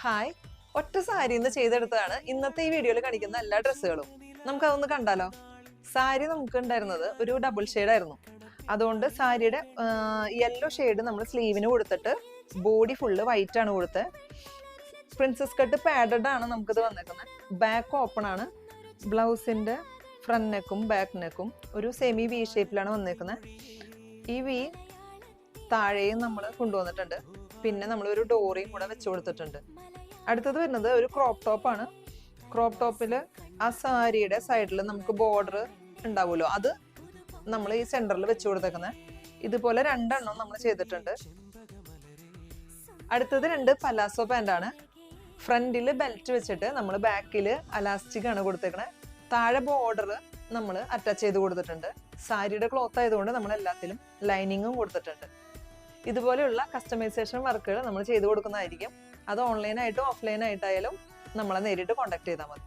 Hi, ഒറ്റ സാരിന്ന് ചെയ്തെടുത്തതാണ് ഇന്നത്തെ ഈ വീഡിയോയിൽ കാണിക്കുന്ന എല്ലാ ഡ്രസ്സുകളും. നമുക്ക് അതൊന്ന് കണ്ടാലോ? സാരി നമുക്ക് ഉണ്ടായിരുന്നത് ഒരു ഡബിൾ ഷെയ്ഡ് ആയിരുന്നു. അതുകൊണ്ട് സാരിയുടെ യെല്ലോ ഷെയ്ഡ് നമ്മൾ സ്ലീവിന് കൊടുത്തിട്ട് ബോഡി ഫുള്ള് വൈറ്റ് ആണ് കൊടുത്തത്. പ്രിൻസസ് കട്ട് പാഡഡ് ആണ് നമുക്കിത് വന്നേക്കുന്നത്. ബാക്ക് ഓപ്പൺ ആണ്. ബ്ലൗസിന്റെ ഫ്രണ്ട് നെക്കും ബാക്ക് നെക്കും ഒരു സെമി വി ഷേപ്പിലാണ് വന്നേക്കുന്നത്. ഈ വി താഴെയും നമ്മൾ കൊണ്ടുവന്നിട്ടുണ്ട്. പിന്നെ നമ്മൾ ഒരു ഡോറിയും കൂടെ വെച്ച് കൊടുത്തിട്ടുണ്ട്. അടുത്തത് വരുന്നത് ഒരു ക്രോപ്പ് ടോപ്പാണ്. ക്രോപ്പ് ടോപ്പിൽ ആ സാരിയുടെ സൈഡിൽ നമുക്ക് ബോർഡർ ഉണ്ടാവുമല്ലോ, അത് നമ്മൾ ഈ സെന്ററിൽ വെച്ച് കൊടുത്തേക്കുന്നത്. ഇതുപോലെ രണ്ടെണ്ണം നമ്മൾ ചെയ്തിട്ടുണ്ട്. അടുത്തത് രണ്ട് പലാസോ പാൻ്റാണ്. ഫ്രണ്ടിൽ ബെൽറ്റ് വെച്ചിട്ട് നമ്മൾ ബാക്കിൽ അലാസ്റ്റിക് ആണ് കൊടുത്തേക്കണേ. താഴെ ബോർഡർ നമ്മൾ അറ്റാച്ച് ചെയ്ത് കൊടുത്തിട്ടുണ്ട്. സാരിയുടെ ക്ലോത്ത് ആയതുകൊണ്ട് നമ്മൾ എല്ലാത്തിലും ലൈനിങ്ങും കൊടുത്തിട്ടുണ്ട്. ഇതുപോലെയുള്ള കസ്റ്റമൈസേഷൻ വർക്കുകൾ നമ്മൾ ചെയ്തു കൊടുക്കുന്നതായിരിക്കും. അത് ഓൺലൈനായിട്ടും ഓഫ്ലൈനായിട്ടായാലും നമ്മളെ നേരിട്ട് കോൺടാക്ട് ചെയ്താൽ മതി.